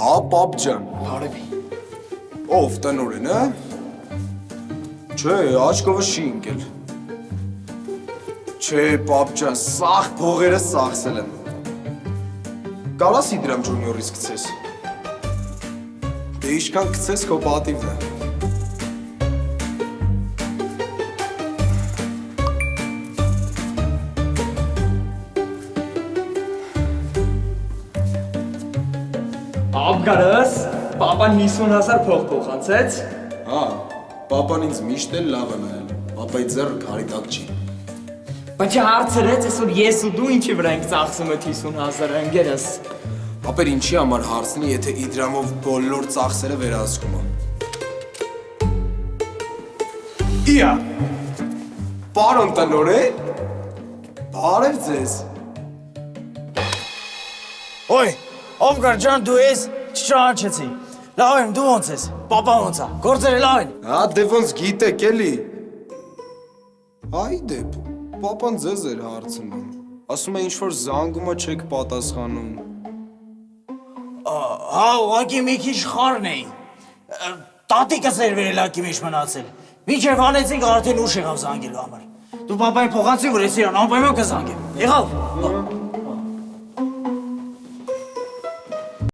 Հա, պապ ջան։ Բարևի։ Ով տնօրեն, հա։ Չէ, աչքովը չի ընկել։ Չէ, պապ ջան, սաղ փողերը սաղսել եմ։ Կարաս իդրամ ջունիորից գցես։ Դե իշքան գցես քո պատիվն է։ Աբգարս, պապան 50,000 փող փոխանցեց։ Հա, պապան ինձ միշտ էլ լավ է նայել, պապայի ձեռը քարի տակ չի։ Բայց հարցրեց, այսօր ես ու դու ինչի վրա ենք ծախսում այդ 50,000 ընկերս։ Ապեր ինչի համար հարցնի, եթե իդրամով բոլոր ծախսերը վերահսկում եմ։ Իա, պարոն տնօրեն, բարև ձեզ։ Ոյ, Ովգար ջան, դու ես չճանաչեցի։ Լավ եմ, դու ոնց ես, պապա ոնց է, գործերը լավ են։ Հա, դե ոնց գիտեք էլի։ Այ դեպ, պապան ձեզ էր հարցնում։ Ասում է ինչ-որ զանգումը չեք պատասխանում։ Հա, ուղղակի մի քիչ խառն էի։ Տատիկս էր վերելակի մեջ մնացել։ Մինչև հանեցինք արդեն ուշ եղավ զանգելու համար։ Դու պապային փոխանցի, որ ես իրան անպայման կզանգեմ։ Եղավ։